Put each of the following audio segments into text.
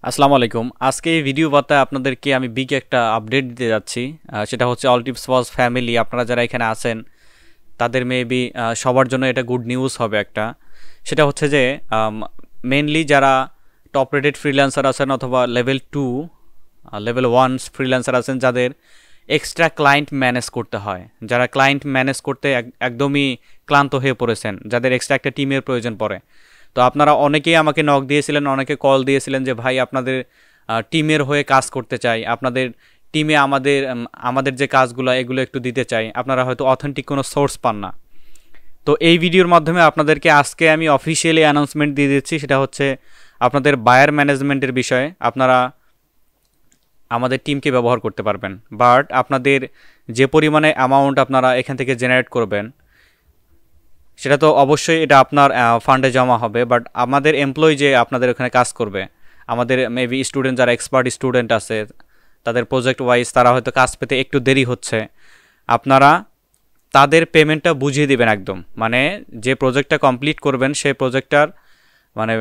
আসসালামু আলাইকুম। আজকে এই ভিডিও বার্তায় আপনাদেরকে আমি বিগ একটা আপডেট দিতে যাচ্ছি। সেটা হচ্ছে অল টিপস ফর ফ্যামিলি। আপনারা যারা এখানে আছেন তাদের মেবি সবার জন্য এটা গুড নিউজ হবে একটা। সেটা হচ্ছে যে মেনলি যারা টপ রেটেড ফ্রিল্যান্সার আছেন অথবা লেভেল 1 ফ্রিল্যান্সার আছেন, যাদের এক্সট্রা ক্লায়েন্ট ম্যানেজ করতে হয়, যারা ক্লায়েন্ট ম্যানেজ করতে একদমই ক্লান্ত হয়ে পড়েছেন, যাদের এক্সট্রা একটা টিমের প্রয়োজন পড়ে। তো আপনারা অনেকেই আমাকে নক দিয়েছিলেন, অনেকে কল দিয়েছিলেন যে ভাই আপনাদের টিমের হয়ে কাজ করতে চাই, আপনাদের টিমে আমাদের যে কাজগুলো এগুলো একটু দিতে চাই। আপনারা হয়তো অথেন্টিক কোনো সোর্স পান না। তো এই ভিডিওর মাধ্যমে আপনাদেরকে আজকে আমি অফিসিয়ালি অ্যানাউন্সমেন্ট দিয়ে দিচ্ছি। সেটা হচ্ছে আপনাদের বায়ার ম্যানেজমেন্টের বিষয়ে আপনারা আমাদের টিমকে ব্যবহার করতে পারবেন। বাট আপনাদের যে পরিমাণে অ্যামাউন্ট আপনারা এখান থেকে জেনারেট করবেন সেটা তো অবশ্যই এটা আপনার ফান্ডে জমা হবে। বাট আমাদের এমপ্লয়ি যে আপনাদের ওখানে কাজ করবে, আমাদের মেবি স্টুডেন্ট যারা এক্সপার্ট স্টুডেন্ট আছে, তাদের প্রজেক্ট ওয়াইজ তারা হয়তো কাজ পেতে একটু দেরি হচ্ছে, আপনারা তাদের পেমেন্টটা বুঝিয়ে দিবেন একদম। মানে যে প্রজেক্টটা কমপ্লিট করবেন সেই প্রজেক্টটার মানে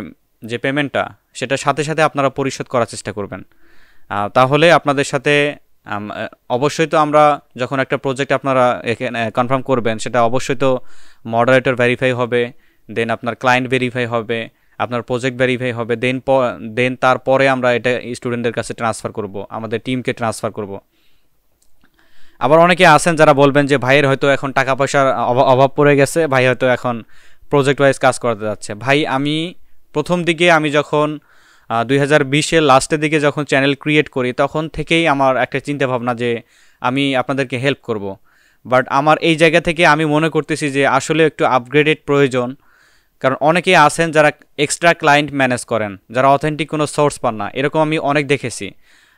যে পেমেন্টটা সেটার সাথে সাথে আপনারা পরিশোধ করার চেষ্টা করবেন। তাহলে আপনাদের সাথে অবশ্যই তো আমরা যখন একটা প্রজেক্ট আপনারা এখানে কনফার্ম করবেন, সেটা অবশ্যই তো মডারেটর ভেরিফাই হবে, দেন আপনার ক্লায়েন্ট ভেরিফাই হবে, আপনার প্রজেক্ট ভেরিফাই হবে, দেন তারপরে আমরা এটা স্টুডেন্টদের কাছে ট্রান্সফার করব, আমাদের টিমকে ট্রান্সফার করব। আবার অনেকে আছেন যারা বলবেন যে ভাইয়ের হয়তো এখন টাকা পয়সার অভাব পড়ে গেছে, ভাই হয়তো এখন প্রজেক্ট ওয়াইজ কাজ করাতে যাচ্ছে। ভাই আমি প্রথম দিকে আমি যখন 2020-এর লাস্টের দিকে যখন চ্যানেল ক্রিয়েট করি তখন থেকেই আমার একটা চিন্তা ভাবনা যে আমি আপনাদেরকে হেল্প করব। বাট আমার এই জায়গা থেকে আমি মনে করতেছি যে আসলে একটু আপগ্রেডেড প্রয়োজন। কারণ অনেকেই আছেন যারা এক্সট্রা ক্লায়েন্ট ম্যানেজ করেন, যারা অথেন্টিক কোনো সোর্স পান না, এরকম আমি অনেক দেখেছি।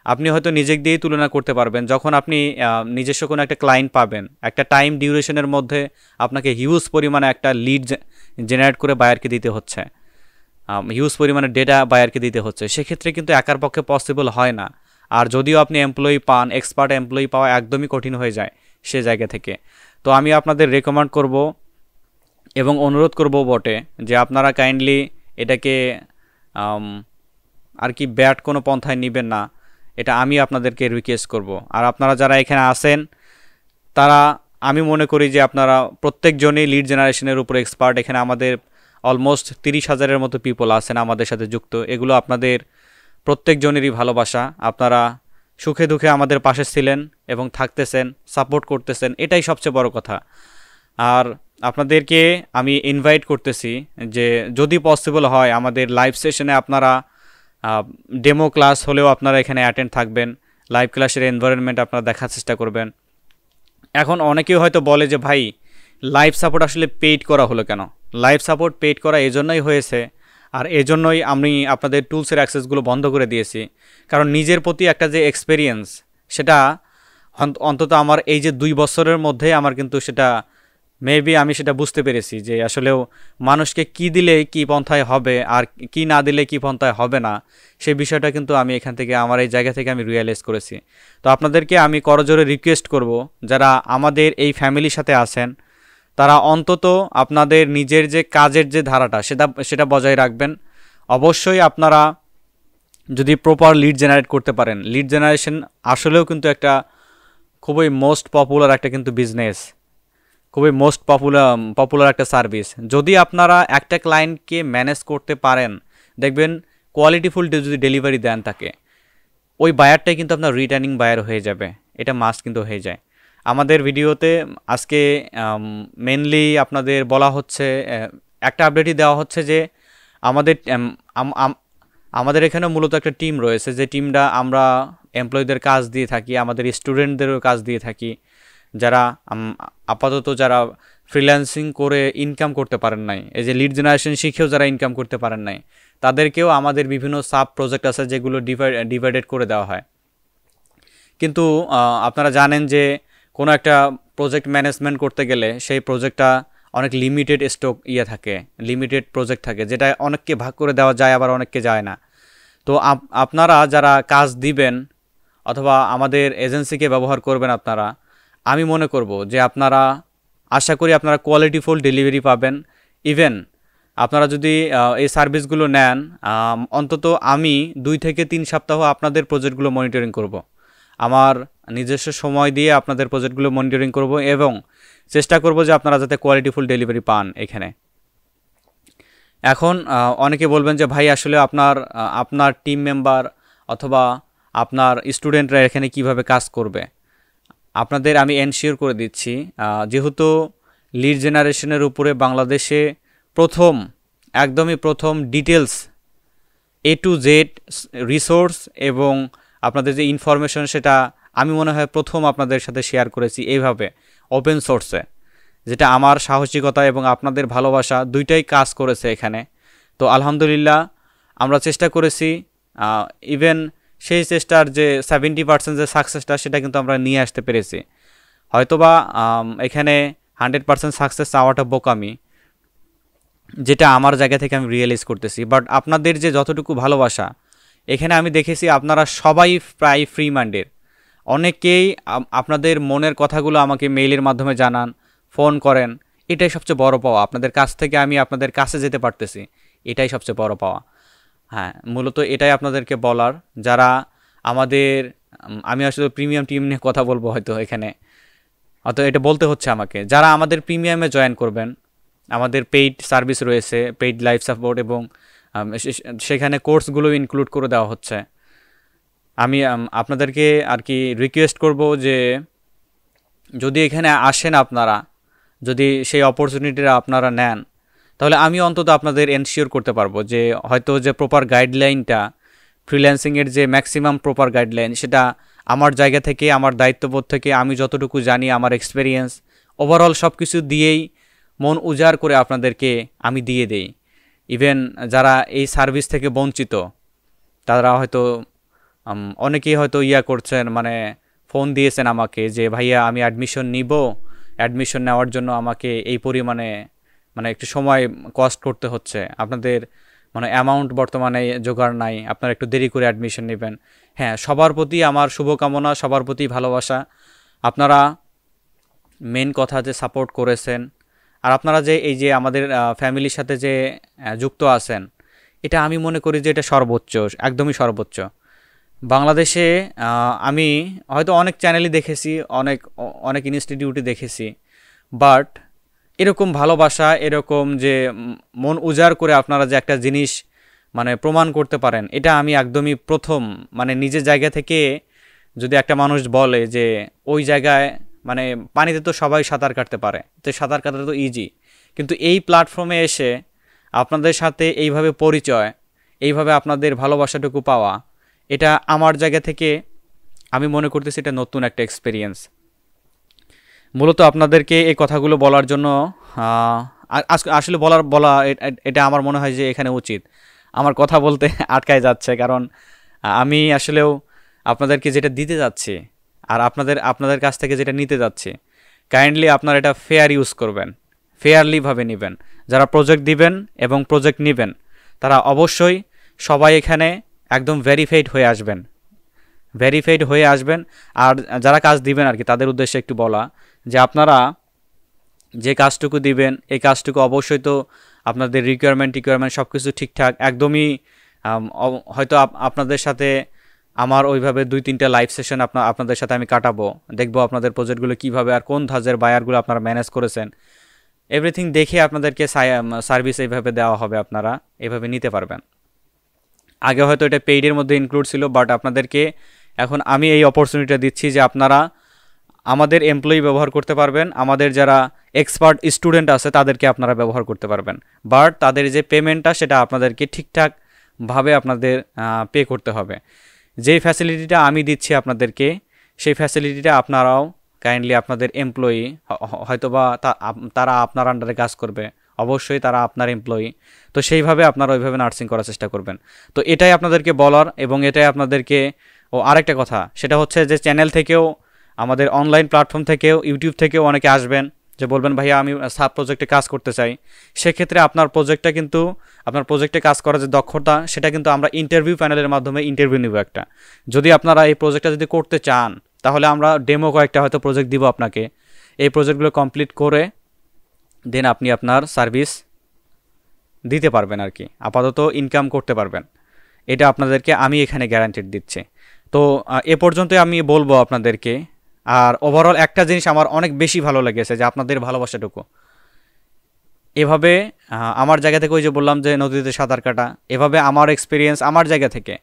আপনি হয়তো নিজেক দিয়েই তুলনা করতে পারবেন, যখন আপনি নিজস্ব কোনো একটা ক্লায়েন্ট পাবেন, একটা টাইম ডিউরেশনের মধ্যে আপনাকে হিউজ পরিমাণে একটা লিড জেনারেট করে বায়ারকে দিতে হচ্ছে, হিউজ পরিমাণে ডেটা বায়ারকে দিতে হচ্ছে। সেক্ষেত্রে কিন্তু একার পক্ষে পসিবল হয় না। আর যদিও আপনি এমপ্লয়ি পান, এক্সপার্ট এমপ্লয়ি পাওয়া একদমই কঠিন হয়ে যায় সে জায়গা থেকে। তো আমি আপনাদের রেকমেন্ড করব এবং অনুরোধ করব বটে যে আপনারা কাইন্ডলি এটাকে আর কি ব্যাড কোনো পন্থায় নেবেন না, এটা আমি আপনাদেরকে রিকোয়েস্ট করব। আর আপনারা যারা এখানে আছেন তারা আমি মনে করি যে আপনারা প্রত্যেকজনই লিড জেনারেশনের উপর এক্সপার্ট। এখানে আমাদের অলমোস্ট 30,000-এর মতো পিপল আছেন আমাদের সাথে যুক্ত। এগুলো আপনাদের প্রত্যেকজনেরই ভালোবাসা। আপনারা সুখে দুঃখে আমাদের পাশে ছিলেন এবং থাকতেছেন, সাপোর্ট করতেছেন, এটাই সবচেয়ে বড় কথা। আর আপনাদেরকে আমি ইনভাইট করতেছি যে যদি পসিবল হয় আমাদের লাইভ সেশনে আপনারা ডেমো ক্লাস হলেও আপনারা এখানে অ্যাটেন্ড থাকবেন, লাইভ ক্লাসের এনভায়রনমেন্ট আপনারা দেখার চেষ্টা করবেন। এখন অনেকেই হয়তো বলে যে ভাই লাইভ সাপোর্ট আসলে পেইড করা হলো কেন? লাইভ সাপোর্ট পেইড করা এজন্যই হয়েছে, আর এজন্যই আমি আপনাদের টুলসের অ্যাক্সেসগুলো বন্ধ করে দিয়েছি। কারণ নিজের প্রতি একটা যে এক্সপেরিয়েন্স, সেটা অন্তত আমার এই যে 2 বছরের মধ্যে আমার কিন্তু সেটা মেবি আমি সেটা বুঝতে পেরেছি যে আসলেও মানুষকে কি দিলে কি পন্থায় হবে আর কি না দিলে কি পন্থায় হবে না, সেই বিষয়টা কিন্তু আমি এখান থেকে আমার এই জায়গা থেকে আমি রিয়েলাইজ করেছি। তো আপনাদেরকে আমি করজোরে রিকোয়েস্ট করব, যারা আমাদের এই ফ্যামিলির সাথে আছেন তারা অন্তত আপনাদের নিজের যে কাজের যে ধারাটা সেটা বজায় রাখবেন। অবশ্যই আপনারা যদি প্রপার লিড জেনারেট করতে পারেন, লিড জেনারেশন আসলেও কিন্তু একটা খুবই মোস্ট পপুলার একটা কিন্তু বিজনেস, খুবই মোস্ট পপুলার একটা সার্ভিস। যদি আপনারা একটা ক্লায়েন্টকে ম্যানেজ করতে পারেন, দেখবেন কোয়ালিটিফুল যদি ডেলিভারি দেন তাকে, ওই বায়ারটাই কিন্তু আপনার রিটার্নিং বায়ার হয়ে যাবে। এটা মাস্ট কিন্তু হয়ে যায়। আমাদের ভিডিওতে আজকে মেনলি আপনাদের বলা হচ্ছে, একটা আপডেটই দেওয়া হচ্ছে যে আমাদের আমাদের এখানে মূলত একটা টিম রয়েছে, যে টিমটা আমরা এমপ্লয়ীদের কাজ দিয়ে থাকি, আমাদের স্টুডেন্টদেরও কাজ দিয়ে থাকি, যারা আপাতত যারা ফ্রিল্যান্সিং করে ইনকাম করতে পারেন নাই, এই যে লিড জেনারেশন শিখেও যারা ইনকাম করতে পারেন নাই, তাদেরকেও আমাদের বিভিন্ন সাব প্রজেক্ট আছে যেগুলো ডিভাইডেড করে দেওয়া হয়। কিন্তু আপনারা জানেন যে কোনো একটা প্রজেক্ট ম্যানেজমেন্ট করতে গেলে সেই প্রজেক্টটা অনেক লিমিটেড স্টক থাকে, লিমিটেড প্রজেক্ট থাকে, যেটা অনেককে ভাগ করে দেওয়া যায়, আবার অনেককে যায় না। তো আপনারা যারা কাজ দিবেন অথবা আমাদের এজেন্সিকে ব্যবহার করবেন আপনারা, আমি মনে করব যে আপনারা আশা করি আপনারা কোয়ালিটিফুল ডেলিভারি পাবেন। ইভেন আপনারা যদি এই সার্ভিসগুলো নেন, অন্তত আমি 2 থেকে 3 সপ্তাহ আপনাদের প্রজেক্টগুলো মনিটরিং করব। আমার নিজস্ব সময় দিয়ে আপনাদের প্রজেক্টগুলো মনিটরিং করব এবং চেষ্টা করব যে আপনারা যাতে কোয়ালিটিফুল ডেলিভারি পান এখানে। এখন অনেকে বলবেন যে ভাই আসলে আপনার টিম মেম্বার অথবা আপনার স্টুডেন্টরা এখানে কিভাবে কাজ করবে। আপনাদের আমি এনশিওর করে দিচ্ছি, যেহেতু লিড জেনারেশনের উপরে বাংলাদেশে একদমই প্রথম details A to Z resource এবং আপনাদের যে ইনফরমেশন সেটা আমি মনে হয় প্রথম আপনাদের সাথে শেয়ার করেছি এইভাবে ওপেন সোর্সে, যেটা আমার সাহসিকতা এবং আপনাদের ভালোবাসা দুইটাই কাজ করেছে এখানে। তো আলহামদুলিল্লাহ আমরা চেষ্টা করেছি, ইভেন সেই চেষ্টার যে 70% যে সাকসেসটা সেটা কিন্তু আমরা নিয়ে আসতে পেরেছি। হয়তোবা এখানে 100% সাকসেস চাওয়াটা বোকামি, যেটা আমার জায়গা থেকে আমি রিয়েলাইজ করতেছি। বাট আপনাদের যে যতটুকু ভালোবাসা এখানে আমি দেখেছি, আপনারা সবাই প্রায় ফ্রি মাইন্ডের। অনেকেই আপনাদের মনের কথাগুলো আমাকে মেইলের মাধ্যমে জানান, ফোন করেন। এটাই সবচেয়ে বড় পাওয়া। আপনাদের কাছ থেকে আমি আপনাদের কাছে যেতে পারতেছি, এটাই সবচেয়ে বড় পাওয়া। হ্যাঁ, মূলত এটাই আপনাদেরকে বলার। যারা আমাদের আমি আসলে প্রিমিয়াম টিম নিয়ে কথা বলবো হয়তো এখানে, অত এটা বলতে হচ্ছে আমাকে। যারা আমাদের প্রিমিয়ামে জয়েন করবেন, আমাদের পেইড সার্ভিস রয়েছে, পেইড লাইফ সাপোর্ট, এবং সেখানে কোর্সগুলো ইনক্লুড করে দেওয়া হচ্ছে। আমি আপনাদেরকে আর কি রিকোয়েস্ট করব যে যদি এখানে আসেন আপনারা, যদি সেই অপরচুনিটিটা আপনারা নেন, তাহলে আমি অন্তত আপনাদের এনশিওর করতে পারবো যে হয়তো যে প্রপার গাইডলাইনটা, ফ্রিল্যান্সিংয়ের যে ম্যাক্সিমাম প্রপার গাইডলাইন, সেটা আমার জায়গা থেকে, আমার দায়িত্ববোধ থেকে আমি যতটুকু জানি, আমার এক্সপেরিয়েন্স ওভারঅল সব কিছু দিয়েই মন উজাড় করে আপনাদেরকে আমি দিয়ে দেই। ইভেন যারা এই সার্ভিস থেকে বঞ্চিত, তারা হয়তো অনেকেই হয়তো করছেন, মানে ফোন দিয়েছেন আমাকে যে ভাইয়া আমি অ্যাডমিশন নিব, অ্যাডমিশন নেওয়ার জন্য আমাকে এই পরিমাণে মানে একটু সময় কস্ট করতে হচ্ছে, আপনাদের মানে অ্যামাউন্ট বর্তমানে জোগাড় নাই, আপনারা একটু দেরি করে অ্যাডমিশন নেবেন। হ্যাঁ, সবার প্রতি আমার শুভকামনা, সবার প্রতি ভালোবাসা। আপনারা মেন কথা যে সাপোর্ট করেছেন, আর আপনারা যে এই যে আমাদের ফ্যামিলির সাথে যে যুক্ত আছেন, এটা আমি মনে করি যে এটা সর্বোচ্চ, একদমই সর্বোচ্চ। বাংলাদেশে আমি হয়তো অনেক চ্যানেলই দেখেছি, অনেক ইনস্টিটিউটে দেখেছি, বাট এরকম ভালোবাসা, এরকম যে মন উজাড় করে আপনারা যে একটা জিনিস মানে প্রমাণ করতে পারেন, এটা আমি একদমই প্রথম। মানে নিজের জায়গা থেকে যদি একটা মানুষ বলে যে ওই জায়গায় মানে পানিতে তো সবাই সাঁতার কাটতে পারে, তো সাঁতার কাটা তো ইজি, কিন্তু এই প্ল্যাটফর্মে এসে আপনাদের সাথে এইভাবে পরিচয়, এইভাবে আপনাদের ভালোবাসাটুকু পাওয়া, এটা আমার জায়গা থেকে আমি মনে করতেছি এটা নতুন একটা এক্সপিরিয়েন্স। মূলত আপনাদেরকে এই কথাগুলো বলার জন্য আসলে বলা এটা আমার মনে হয় যে এখানে উচিত। আমার কথা বলতে আটকায় যাচ্ছে, কারণ আমি আসলেও আপনাদেরকে যেটা দিতে যাচ্ছি আর আপনাদের কাছ থেকে যেটা নিতে যাচ্ছি, কাইন্ডলি আপনারা এটা ফেয়ার ইউজ করবেন, ফেয়ারলিভাবে নেবেন। যারা প্রজেক্ট দিবেন এবং প্রজেক্ট নেবেন, তারা অবশ্যই সবাই এখানে একদম ভেরিফাইড হয়ে আসবেন। আর যারা কাজ দিবেন আর কি, তাদের উদ্দেশ্যে একটু বলা যে আপনারা যে কাজটুকু দিবেন, এই কাজটুকু অবশ্যই তো আপনাদের রিকোয়ারমেন্ট সব কিছু ঠিকঠাক, একদমই হয়তো আপনাদের সাথে আমার ওইভাবে 2-3টা লাইভ সেশন আপনাদের সাথে আমি কাটাবো, দেখবো আপনাদের প্রজেক্টগুলো কীভাবে আর কোন ধাঁচের বায়ারগুলো আপনারা ম্যানেজ করেছেন, এভরিথিং দেখে আপনাদেরকে সার্ভিস এইভাবে দেওয়া হবে, আপনারা এইভাবে নিতে পারবেন। আগে হয়তো এটা পেইডের মধ্যে ইনক্লুড ছিল, বাট আপনাদেরকে এখন আমি এই অপরচুনিটিটা দিচ্ছি যে আপনারা আমাদের এমপ্লয়ি ব্যবহার করতে পারবেন, আমাদের যারা এক্সপার্ট স্টুডেন্ট আছে তাদেরকে আপনারা ব্যবহার করতে পারবেন, বাট তাদের যে পেমেন্টটা সেটা আপনাদেরকে ঠিকঠাকভাবে আপনাদের পে করতে হবে। যেই ফ্যাসিলিটিটা আমি দিচ্ছি আপনাদেরকে, সেই ফ্যাসিলিটিটা আপনারাও কাইন্ডলি আপনাদের এমপ্লয়ি, হয়তোবা তারা আপনার আন্ডারে কাজ করবে, অবশ্যই তারা আপনার এমপ্লয়ি, তো সেইভাবে আপনারা ওইভাবে নার্সিং করার চেষ্টা করবেন। তো এটাই আপনাদেরকে বলার, এবং এটাই আপনাদেরকে আরেকটা কথা, সেটা হচ্ছে যে চ্যানেল থেকেও, আমাদের অনলাইন প্ল্যাটফর্ম থেকেও, ইউটিউব থেকেও অনেকে আসবেন যে বলবেন ভাইয়া আমি সাব প্রজেক্টে কাজ করতে চাই। সেক্ষেত্রে আপনার প্রজেক্টে কাজ করার যে দক্ষতা, সেটা কিন্তু আমরা ইন্টারভিউ প্যানেলের মাধ্যমে ইন্টারভিউ নিব একটা। যদি আপনারা এই প্রজেক্টটা যদি করতে চান, তাহলে আমরা ডেমো কয়েকটা হয়তো প্রজেক্ট দিব আপনাকে। এই প্রজেক্টগুলো কমপ্লিট করে দেন আপনি আপনার সার্ভিস দিতে পারবেন আর কি, আপাতত ইনকাম করতে পারবেন, এটা আপনাদেরকে আমি এখানে গ্যারান্টিড দিচ্ছি। তো এ পর্যন্তই আমি বলবো আপনাদেরকে। আর ওভারঅল একটা জিনিস আমার অনেক বেশি ভালো লেগেছে যে আপনাদের ভালোবাসাটুকু এভাবে আমার জায়গা থেকে, ওই যে বললাম যে নদীতে সাঁতার কাটা, এভাবে আমার এক্সপিরিয়েন্স আমার জায়গা থেকে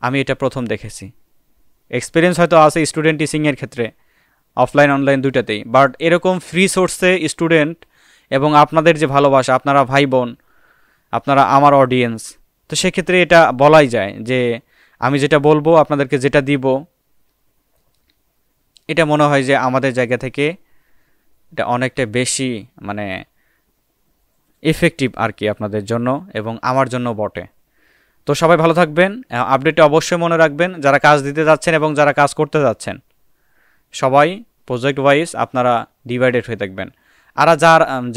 আমি এটা প্রথম দেখেছি। এক্সপিরিয়েন্স হয়তো আছে স্টুডেন্ট টিচিংয়ের ক্ষেত্রে, অফলাইন অনলাইন দুইটাতেই, বাট এরকম ফ্রি সোর্সে স্টুডেন্ট এবং আপনাদের যে ভালোবাসা, আপনারা ভাই বোন, আপনারা আমার অডিয়েন্স, তো সেক্ষেত্রে এটা বলাই যায় যে আমি যেটা বলবো আপনাদেরকে যেটা দিব, এটা মনে হয় যে আমাদের জায়গা থেকে এটা অনেকটা বেশি মানে এফেক্টিভ আর কি আপনাদের জন্য এবং আমার জন্য বটে। তো সবাই ভালো থাকবেন, আপডেটটা অবশ্যই মনে রাখবেন, যারা কাজ দিতে যাচ্ছেন এবং যারা কাজ করতে যাচ্ছেন সবাই প্রজেক্ট ওয়াইজ আপনারা ডিভাইডেড হয়ে থাকবেন। আর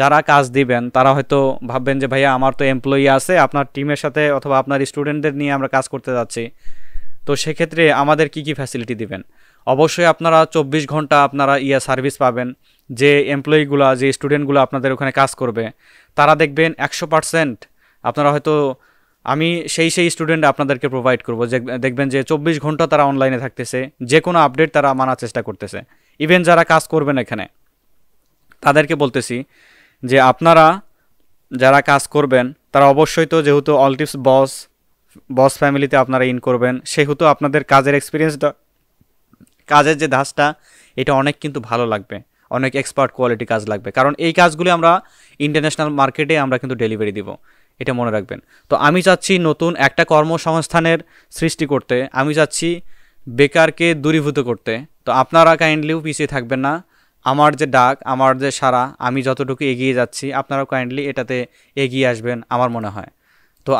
যারা কাজ দিবেন তারা হয়তো ভাববেন যে ভাইয়া আমার তো এমপ্লয়ি আছে, আপনার টিমের সাথে অথবা আপনার স্টুডেন্টদের নিয়ে আমরা কাজ করতে যাচ্ছি, তো সেক্ষেত্রে আমাদের কি কি ফ্যাসিলিটি দিবেন। অবশ্যই আপনারা 24 ঘন্টা আপনারা সার্ভিস পাবেন। যে এমপ্লয়িগুলো, যে স্টুডেন্টগুলো আপনাদের ওখানে কাজ করবে, তারা দেখবেন 100% আপনারা হয়তো আমি সেই স্টুডেন্ট আপনাদেরকে প্রোভাইড করব, যে দেখবেন যে 24 ঘন্টা তারা অনলাইনে থাকতেছে, যে কোনো আপডেট তারা মানার চেষ্টা করতেছে। ইভেন যারা কাজ করবেন এখানে তাদেরকে বলতেছি যে আপনারা যারা কাজ করবেন তারা অবশ্যই, তো যেহেতু অল টিপস বস ফ্যামিলিতে আপনারা ইন করবেন, সেহেতু আপনাদের কাজের এক্সপিরিয়েন্সটা, কাজের যে ধাঁচটা, এটা অনেক কিন্তু ভালো লাগবে, অনেক এক্সপার্ট কোয়ালিটি কাজ লাগবে, কারণ এই কাজগুলি আমরা ইন্টারন্যাশনাল মার্কেটে আমরা কিন্তু ডেলিভারি দিব, এটা মনে রাখবেন। তো আমি চাচ্ছি নতুন একটা কর্মসংস্থানের সৃষ্টি করতে, আমি চাচ্ছি বেকারকে দূরীভূত করতে। তো আপনারা কাইন্ডলিও পিছিয়ে থাকবেন না, আমার যে ডাক, আমার যে সারা, আমি যতটুকু এগিয়ে যাচ্ছি আপনারাও কাইন্ডলি এটাতে এগিয়ে আসবেন আমার মনে হয়। তো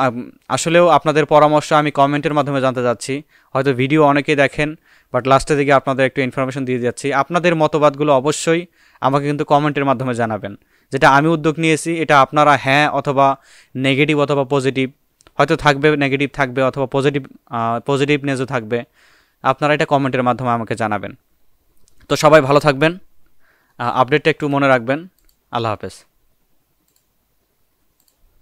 আসলেও আপনাদের পরামর্শ আমি কমেন্টের মাধ্যমে জানতে চাচ্ছি, হয়তো ভিডিও অনেকেই দেখেন, বাট লাস্টের দিকে আপনাদের একটু ইনফরমেশন দিয়ে যাচ্ছি। আপনাদের মতবাদগুলো অবশ্যই আমাকে কিন্তু কমেন্টের মাধ্যমে জানাবেন, যেটা আমি উদ্যোগ নিয়েছি এটা আপনারা হ্যাঁ অথবা নেগেটিভ অথবা পজিটিভ, হয়তো থাকবে নেগেটিভ থাকবে অথবা পজিটিভনেসও থাকবে, আপনারা এটা কমেন্টের মাধ্যমে আমাকে জানাবেন। তো সবাই ভালো থাকবেন, আপডেটটা একটু মনে রাখবেন। আল্লাহ হাফেজ।